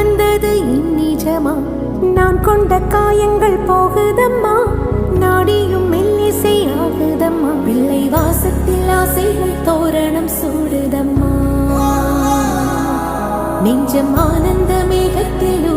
வந்தது இந்நிஜமா? நான் கொண்ட காயங்கள் போகுதம்மா, நாடியும் மெல்லிசை ஆகுதம்மா. பிள்ளை வாசத்தில் ஆசைகள் தோரணம் சூடுதம்மா. நெஞ்சம் ஆனந்த மேகத்தில்